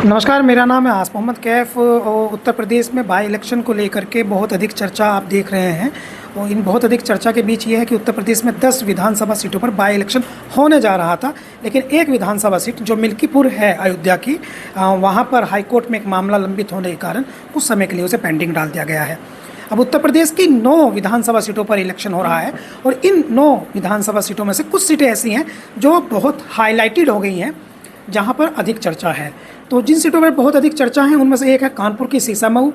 नमस्कार, मेरा नाम है आस मोहम्मद कैफ़ और उत्तर प्रदेश में बाई इलेक्शन को लेकर के बहुत अधिक चर्चा आप देख रहे हैं। और इन बहुत अधिक चर्चा के बीच ये है कि उत्तर प्रदेश में 10 विधानसभा सीटों पर बाई इलेक्शन होने जा रहा था, लेकिन एक विधानसभा सीट जो मिल्कीपुर है अयोध्या की, वहाँ पर हाईकोर्ट में एक मामला लंबित होने के कारण कुछ समय के लिए उसे पेंडिंग डाल दिया गया है। अब उत्तर प्रदेश की 9 विधानसभा सीटों पर इलेक्शन हो रहा है और इन 9 विधानसभा सीटों में से कुछ सीटें ऐसी हैं जो बहुत हाईलाइटेड हो गई हैं, जहाँ पर अधिक चर्चा है। तो जिन सीटों पर बहुत अधिक चर्चा है उनमें से एक है कानपुर की सीसामऊ,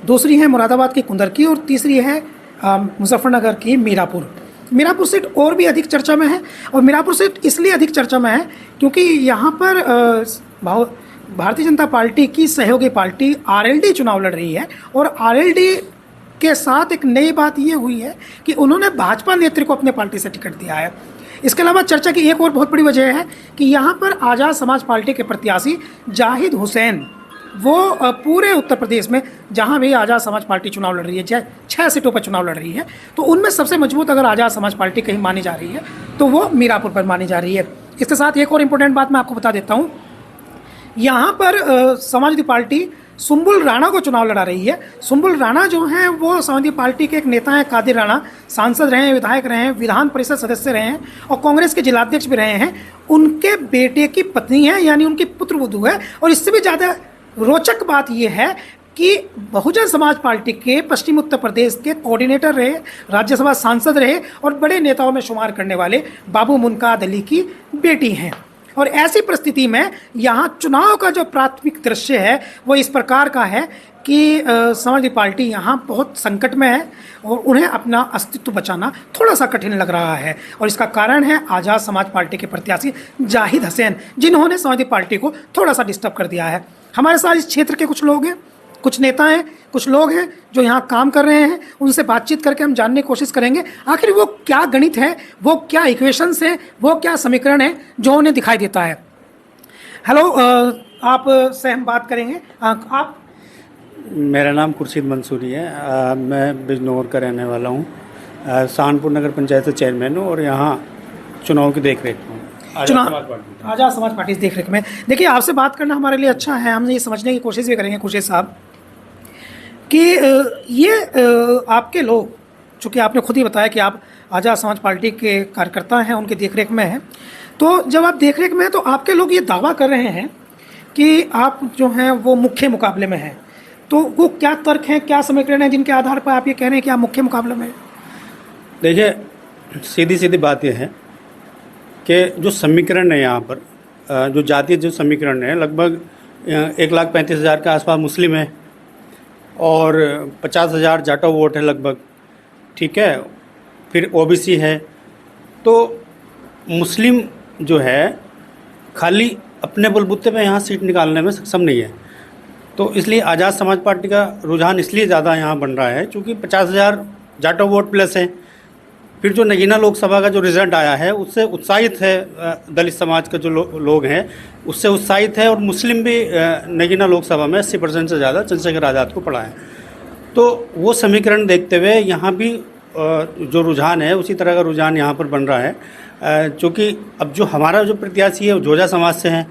दूसरी है मुरादाबाद की कुंदरकी और तीसरी है मुजफ्फरनगर की मीरापुर। मीरापुर सीट और भी अधिक चर्चा में है और मीरापुर सीट इसलिए अधिक चर्चा में है क्योंकि यहाँ पर भारतीय जनता पार्टी की सहयोगी पार्टी आरएलडी चुनाव लड़ रही है और आरएलडी के साथ एक नई बात ये हुई है कि उन्होंने भाजपा नेत्री को अपने पार्टी से टिकट दिया है। इसके अलावा चर्चा की एक और बहुत बड़ी वजह है कि यहाँ पर आज़ाद समाज पार्टी के प्रत्याशी जाहिद हुसैन, वो पूरे उत्तर प्रदेश में जहाँ भी आज़ाद समाज पार्टी चुनाव लड़ रही है, चाहे 6 सीटों पर चुनाव लड़ रही है, तो उनमें सबसे मजबूत अगर आज़ाद समाज पार्टी कहीं मानी जा रही है तो वो मीरापुर पर मानी जा रही है। इसके साथ एक और इम्पोर्टेंट बात मैं आपको बता देता हूँ, यहाँ पर समाजवादी पार्टी सुम्बुल राणा को चुनाव लड़ा रही है। सुम्बुल राणा जो हैं वो समाजवादी पार्टी के एक नेता हैं, कादिर राणा, सांसद रहे हैं, विधायक रहे हैं, विधान परिषद सदस्य रहे हैं और कांग्रेस के जिलाध्यक्ष भी रहे हैं। उनके बेटे की पत्नी है, यानी उनकी पुत्रवधू है। और इससे भी ज़्यादा रोचक बात यह है कि बहुजन समाज पार्टी के पश्चिम उत्तर प्रदेश के कोऑर्डिनेटर रहे, राज्यसभा सांसद रहे और बड़े नेताओं में शुमार करने वाले बाबू मुनकाद अली की बेटी हैं। और ऐसी परिस्थिति में यहाँ चुनाव का जो प्राथमिक दृश्य है वो इस प्रकार का है कि समाजवादी पार्टी यहाँ बहुत संकट में है और उन्हें अपना अस्तित्व बचाना थोड़ा सा कठिन लग रहा है। और इसका कारण है आज़ाद समाज पार्टी के प्रत्याशी जाहिद हुसैन, जिन्होंने समाजवादी पार्टी को थोड़ा सा डिस्टर्ब कर दिया है। हमारे साथ इस क्षेत्र के कुछ लोग हैं, कुछ नेता हैं, कुछ लोग हैं जो यहाँ काम कर रहे हैं। उनसे बातचीत करके हम जानने की कोशिश करेंगे आखिर वो क्या गणित है, वो क्या इक्वेशंस हैं, वो क्या समीकरण है जो उन्हें दिखाई देता है। हेलो, आप से हम बात करेंगे। आप? मेरा नाम खुर्शीद मंसूरी है। मैं बिजनौर का रहने वाला हूँ। सहारनपुर नगर पंचायत से चेयरमैन हूँ और यहाँ चुनाव की देख रेख हूँ। आज़ाद समाज पार्टी देख रेख में। देखिए, आपसे बात करना हमारे लिए अच्छा है। हम ये समझने की कोशिश भी करेंगे खुर्शीद साहब कि ये आपके लोग, चूँकि आपने खुद ही बताया कि आप आज़ाद समाज पार्टी के कार्यकर्ता हैं, उनकी देखरेख में हैं, तो जब आप देखरेख में हैं तो आपके लोग ये दावा कर रहे हैं कि आप जो हैं वो मुख्य मुकाबले में हैं। तो वो क्या तर्क हैं, क्या समीकरण हैं जिनके आधार पर आप ये कह रहे हैं कि आप मुख्य मुकाबले में हैं? देखिए, सीधी सीधी बात यह है कि जो समीकरण है यहाँ पर, जो जातीय जो समीकरण है, लगभग 1,35,000 के आसपास मुस्लिम है और 50,000 जाटो वोट है लगभग, ठीक है। फिर ओबीसी है। तो मुस्लिम जो है खाली अपने बलबूते पे यहाँ सीट निकालने में सक्षम नहीं है। तो इसलिए आज़ाद समाज पार्टी का रुझान इसलिए ज़्यादा यहाँ बन रहा है क्योंकि 50,000 जाटो वोट प्लस है। फिर जो नगीना लोकसभा का जो रिज़ल्ट आया है उससे उत्साहित है, दलित समाज का जो लोग हैं उससे उत्साहित है और मुस्लिम भी नगीना लोकसभा में 80% से ज़्यादा चंद्रशेखर आज़ाद को पड़ा है। तो वो समीकरण देखते हुए यहाँ भी जो रुझान है उसी तरह का रुझान यहाँ पर बन रहा है। क्योंकि अब जो हमारा जो प्रत्याशी है वो झोजा समाज से है,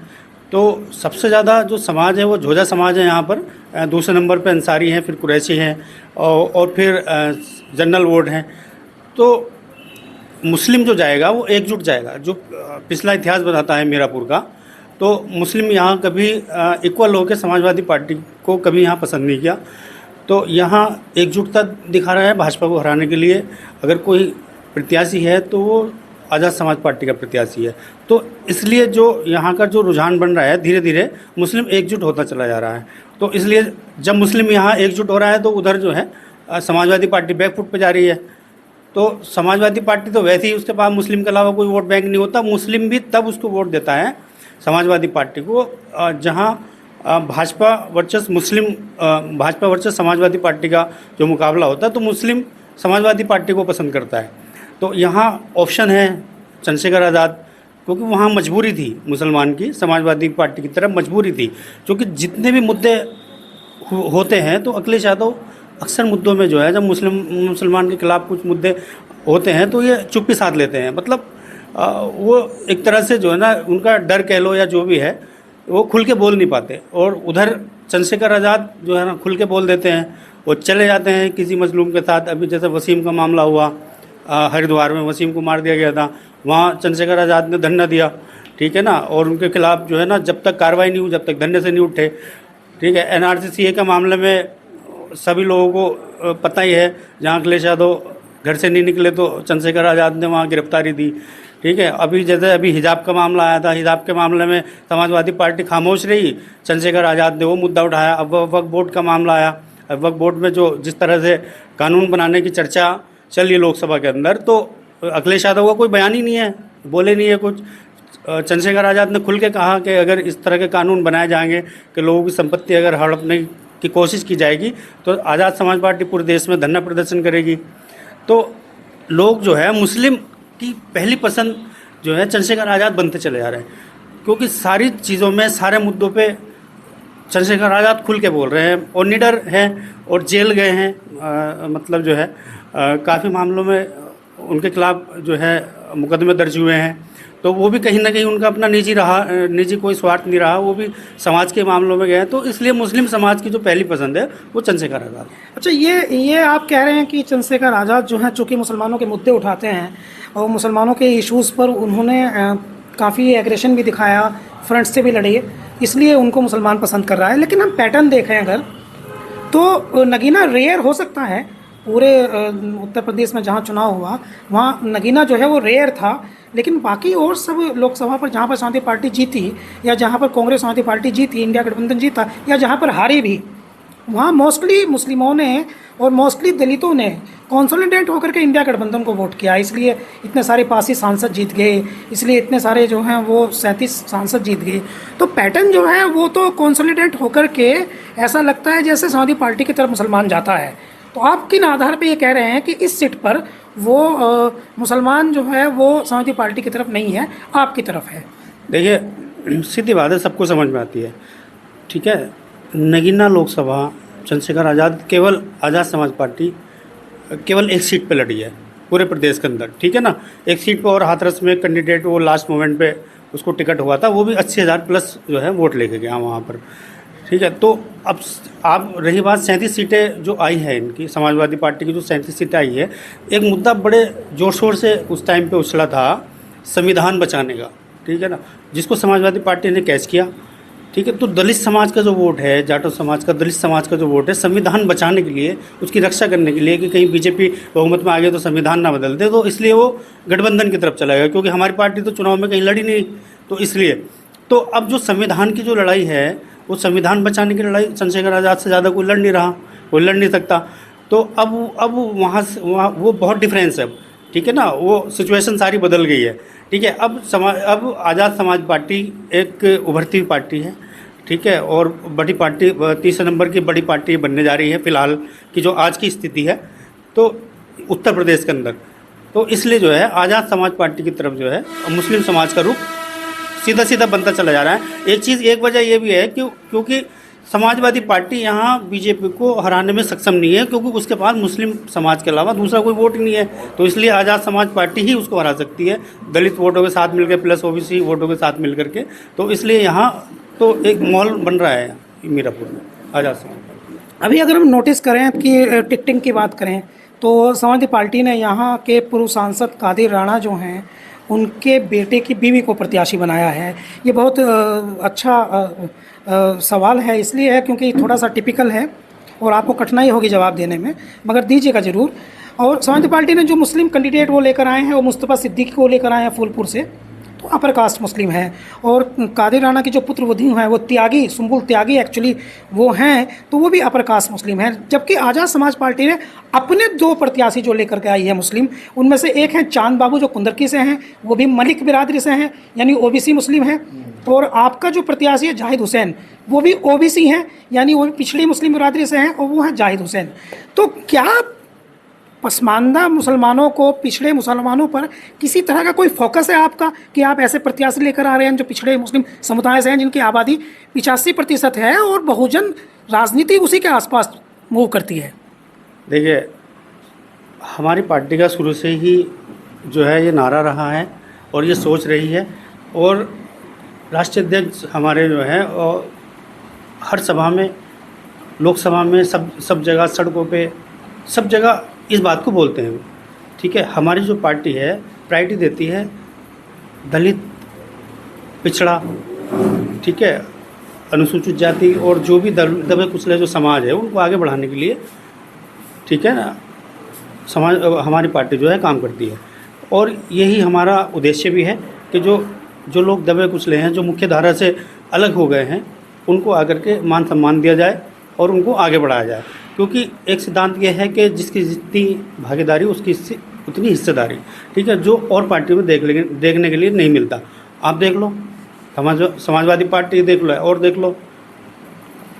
तो सबसे ज़्यादा जो समाज है वो झोजा समाज है यहाँ पर। दूसरे नंबर पर अंसारी हैं, फिर कुरैशी हैं और फिर जनरल वोट हैं। तो मुस्लिम जो जाएगा वो एकजुट जाएगा। जो पिछला इतिहास बताता है मीरापुर का, तो मुस्लिम यहाँ कभी इक्वल होकर समाजवादी पार्टी को कभी यहाँ पसंद नहीं किया। तो यहाँ एकजुटता दिखा रहा है भाजपा को हराने के लिए। अगर कोई प्रत्याशी है तो वो आज़ाद समाज पार्टी का प्रत्याशी है। तो इसलिए जो यहाँ का जो रुझान बन रहा है, धीरे धीरे मुस्लिम एकजुट होता चला जा रहा है। तो इसलिए जब मुस्लिम यहाँ एकजुट हो रहा है तो उधर जो है समाजवादी पार्टी बैकफुट पे जा रही है। तो समाजवादी पार्टी तो वैसे ही उसके पास मुस्लिम के अलावा कोई वोट बैंक नहीं होता। मुस्लिम भी तब उसको वोट देता है समाजवादी पार्टी को जहाँ भाजपा वर्सेस मुस्लिम, भाजपा वर्सेस समाजवादी पार्टी का जो मुकाबला होता है तो मुस्लिम समाजवादी पार्टी को पसंद करता है। तो यहाँ ऑप्शन है चंद्रशेखर आज़ाद, क्योंकि वहाँ मजबूरी थी मुसलमान की, समाजवादी पार्टी की तरफ मजबूरी थी। क्योंकि जितने भी मुद्दे होते हैं तो अखिलेश यादव अक्सर मुद्दों में जो है, जब मुसलमान के खिलाफ कुछ मुद्दे होते हैं तो ये चुप्पी साध लेते हैं। मतलब वो एक तरह से जो है ना, उनका डर कह लो या जो भी है, वो खुल के बोल नहीं पाते, और उधर चंद्रशेखर आज़ाद जो है ना खुल के बोल देते हैं, वो चले जाते हैं किसी मजलूम के साथ। अभी जैसे वसीम का मामला हुआ, हरिद्वार में वसीम को मार दिया गया था, वहाँ चंद्रशेखर आज़ाद ने धरना दिया, ठीक है ना, और उनके खिलाफ जो है ना जब तक कार्रवाई नहीं हुई, जब तक धरने से नहीं उठे, ठीक है। NRC के मामले में सभी लोगों को पता ही है, जहाँ अखिलेश यादव घर से नहीं निकले तो चंद्रशेखर आज़ाद ने वहाँ गिरफ्तारी दी, ठीक है। अभी जैसे अभी हिजाब का मामला आया था, हिजाब के मामले में समाजवादी पार्टी खामोश रही, चंद्रशेखर आज़ाद ने वो मुद्दा उठाया। अब वक्फ बोर्ड का मामला आया, अब वक्फ बोर्ड में जो जिस तरह से कानून बनाने की चर्चा चल रही है लोकसभा के अंदर, तो अखिलेश यादव का कोई बयान ही नहीं है, बोले नहीं है कुछ। चंद्रशेखर आज़ाद ने खुल के कहा कि अगर इस तरह के कानून बनाए जाएंगे कि लोगों की संपत्ति अगर हड़पने की कोशिश की जाएगी तो आज़ाद समाज पार्टी पूरे देश में धरना प्रदर्शन करेगी। तो लोग जो है मुस्लिम की पहली पसंद जो है चंद्रशेखर आज़ाद बनते चले जा रहे हैं, क्योंकि सारी चीज़ों में, सारे मुद्दों पे चंद्रशेखर आज़ाद खुल के बोल रहे हैं, और निडर हैं, और जेल गए हैं। मतलब जो है काफ़ी मामलों में उनके खिलाफ जो है मुकदमे दर्ज हुए हैं, तो वो भी कहीं ना कहीं उनका अपना निजी कोई स्वार्थ नहीं रहा, वो भी समाज के मामलों में गए। तो इसलिए मुस्लिम समाज की जो पहली पसंद है वो चंद्रशेखर आज़ाद। अच्छा, ये आप कह रहे हैं कि चंद्रशेखर आज़ाद जो हैं चूँकि मुसलमानों के मुद्दे उठाते हैं और मुसलमानों के इश्यूज़ पर उन्होंने काफ़ी एग्रेशन भी दिखाया, फ्रंट से भी लड़े, इसलिए उनको मुसलमान पसंद कर रहा है। लेकिन हम पैटर्न देखें अगर, तो नगीना रेयर हो सकता है पूरे उत्तर प्रदेश में जहाँ चुनाव हुआ वहाँ नगीना जो है वो रेयर था, लेकिन बाकी और सब लोकसभा पर जहाँ पर समाजवादी पार्टी जीती, या जहाँ पर कांग्रेस समाजवादी पार्टी जीती, इंडिया गठबंधन जीता, या जहाँ पर हारी भी, वहाँ मोस्टली मुस्लिमों ने और मोस्टली दलितों ने कॉन्सोलिडेट होकर के इंडिया गठबंधन को वोट किया। इसलिए इतने सारे पासी सांसद जीत गए, इसलिए इतने सारे जो हैं वो 37 सांसद जीत गए। तो पैटर्न जो है वो तो कॉन्सोलिडेट होकर के ऐसा लगता है जैसे समाजवादी पार्टी की तरफ मुसलमान जाता है। तो आप किन आधार पे ये कह रहे हैं कि इस सीट पर वो मुसलमान जो है वो समाजवादी पार्टी की तरफ नहीं है, आपकी तरफ है? देखिए, सीधी बात है, सबको समझ में आती है, ठीक है। नगीना लोकसभा चंद्रशेखर आज़ाद केवल आज़ाद समाज पार्टी केवल एक सीट पे लड़ी है पूरे प्रदेश के अंदर, ठीक है ना। एक सीट पे और हाथरस में कैंडिडेट वो लास्ट मोमेंट पे उसको टिकट हुआ था, वो भी 80,000 प्लस जो है वोट लेके गया वहाँ पर, ठीक है। तो अब आप रही बात 37 सीटें जो आई है इनकी, समाजवादी पार्टी की जो 37 सीटें आई है, एक मुद्दा बड़े जोर शोर से उस टाइम पे उछला था संविधान बचाने का, ठीक है ना, जिसको समाजवादी पार्टी ने कैच किया, ठीक है। तो दलित समाज का जो वोट है, जाटो समाज का, दलित समाज का जो वोट है, संविधान बचाने के लिए, उसकी रक्षा करने के लिए कि कहीं बीजेपी बहुमत में आ गई तो संविधान ना बदल दे, तो इसलिए वो गठबंधन की तरफ चला गया, क्योंकि हमारी पार्टी तो चुनाव में कहीं लड़ी नहीं, तो इसलिए। तो अब जो संविधान की जो लड़ाई है, वो संविधान बचाने की लड़ाई चंद्रशेखर आज़ाद से ज़्यादा कोई लड़ नहीं रहा, कोई लड़ नहीं सकता। तो अब वहाँ से वहाँ वो बहुत डिफरेंस है, ठीक है ना, वो सिचुएशन सारी बदल गई है, ठीक है। अब आज़ाद समाज पार्टी एक उभरती हुई पार्टी है, ठीक है, और बड़ी पार्टी, तीसरे नंबर की बड़ी पार्टी बनने जा रही है फिलहाल की जो आज की स्थिति है तो उत्तर प्रदेश के अंदर। तो इसलिए जो है आज़ाद समाज पार्टी की तरफ जो है मुस्लिम समाज का रुख सीधा सीधा बनता चला जा रहा है। एक वजह ये भी है क्योंकि समाजवादी पार्टी यहाँ बीजेपी को हराने में सक्षम नहीं है, क्योंकि उसके पास मुस्लिम समाज के अलावा दूसरा कोई वोट नहीं है। तो इसलिए आज़ाद समाज पार्टी ही उसको हरा सकती है, दलित वोटों के साथ मिलकर प्लस ओबीसी वोटों के साथ मिल करके। तो इसलिए यहाँ तो एक मॉल बन रहा है मीरापुर में आज़ाद समाज पार्टी। अभी अगर हम नोटिस करें कि टिकटिंग की बात करें तो समाजवादी पार्टी ने यहाँ के पूर्व सांसद कादिर राणा जो हैं उनके बेटे की बीवी को प्रत्याशी बनाया है। ये बहुत अच्छा सवाल है, इसलिए है क्योंकि थोड़ा सा टिपिकल है और आपको कठिनाई होगी जवाब देने में, मगर दीजिएगा ज़रूर। और समाजवादी पार्टी ने जो मुस्लिम कैंडिडेट वो लेकर आए हैं, वो मुस्तफ़ा सिद्दीकी को लेकर आए हैं फूलपुर से, तो अपर कास्ट मुस्लिम है। और कादिर राणा की जो पुत्रवधू हैं वो त्यागी, सुंबुल त्यागी एक्चुअली वो हैं, तो वो भी अपर कास्ट मुस्लिम हैं। जबकि आज़ाद समाज पार्टी ने अपने 2 प्रत्याशी जो लेकर के आई है मुस्लिम, उनमें से एक हैं चांद बाबू जो कुंदरकी से हैं, वो भी मलिक बिरादरी से हैं, यानी ओबीसी मुस्लिम हैं। और आपका जो प्रत्याशी है जाहिद हुसैन, वो भी ओबीसी हैं, यानी वो भी पिछड़ी मुस्लिम बिरादरी से हैं, और वो हैं जाहिद हुसैन। तो क्या पसमानदा मुसलमानों को, पिछड़े मुसलमानों पर किसी तरह का कोई फोकस है आपका कि आप ऐसे प्रत्याशी लेकर आ रहे हैं जो पिछड़े मुस्लिम समुदाय से हैं, जिनकी आबादी 85% है और बहुजन राजनीति उसी के आसपास मूव करती है? देखिए, हमारी पार्टी का शुरू से ही जो है ये नारा रहा है और ये सोच रही है, और राष्ट्रीय अध्यक्ष हमारे जो है और हर सभा में, लोकसभा में, सब जगह, सड़कों पे, सब जगह इस बात को बोलते हैं। ठीक है, हमारी जो पार्टी है प्रायोरिटी देती है दलित, पिछड़ा, ठीक है, अनुसूचित जाति और जो भी दबे कुचले जो समाज है उनको आगे बढ़ाने के लिए, ठीक है ना, समाज हमारी पार्टी जो है काम करती है। और यही हमारा उद्देश्य भी है कि जो लोग दबे कुचले हैं, जो मुख्य धारा से अलग हो गए हैं, उनको आकर के मान सम्मान दिया जाए और उनको आगे बढ़ाया जाए। क्योंकि एक सिद्धांत यह है कि जिसकी जितनी भागीदारी उसकी उतनी हिस्सेदारी। ठीक है, जो और पार्टियों में देखने के लिए नहीं मिलता। आप देख लो, समाजवादी पार्टी देख लो और देख लो,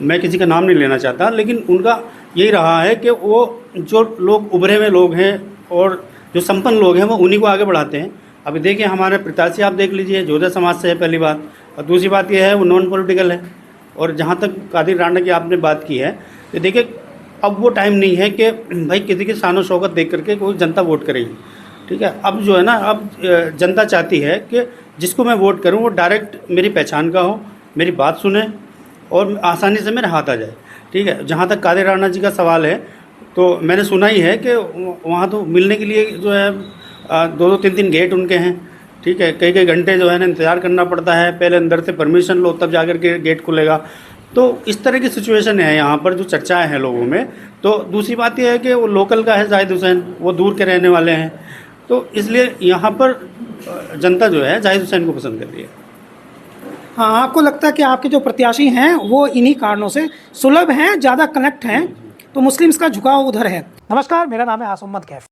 मैं किसी का नाम नहीं लेना चाहता, लेकिन उनका यही रहा है कि वो जो लोग उभरे हुए लोग हैं और जो संपन्न लोग हैं वो उन्हीं को आगे बढ़ाते हैं। अभी देखिए हमारे प्रत्याशी आप देख लीजिए, जोधा समाज से है पहली बात, और दूसरी बात यह है वो नॉन पॉलिटिकल है। और जहाँ तक कादिर राणा की आपने बात की है, तो देखिए अब वो टाइम नहीं है कि भाई किसी की शान शौकत देख करके कोई जनता वोट करेगी। ठीक है, अब जो है ना, अब जनता चाहती है कि जिसको मैं वोट करूं वो डायरेक्ट मेरी पहचान का हो, मेरी बात सुने और आसानी से मेरे हाथ आ जाए। ठीक है, जहाँ तक कादिर राणा जी का सवाल है, तो मैंने सुना ही है कि वहाँ तो मिलने के लिए जो है 2-2, 3-3 गेट उनके हैं। ठीक है, कई घंटे जो है ना इंतज़ार करना पड़ता है, पहले अंदर से परमिशन लो तब जाकर के गेट खुलेगा। तो इस तरह की सिचुएशन है यहाँ पर, जो चर्चाएं हैं लोगों में। तो दूसरी बात यह है कि वो लोकल का है जाहिद हुसैन, वो दूर के रहने वाले हैं, तो इसलिए यहाँ पर जनता जो है जाहिद हुसैन को पसंद कर रही है। हाँ, आपको लगता है कि आपके जो प्रत्याशी हैं वो इन्हीं कारणों से सुलभ हैं, ज़्यादा कनेक्ट हैं, तो मुस्लिम्स का झुकाव उधर है। नमस्कार, मेरा नाम है आसम कैफ।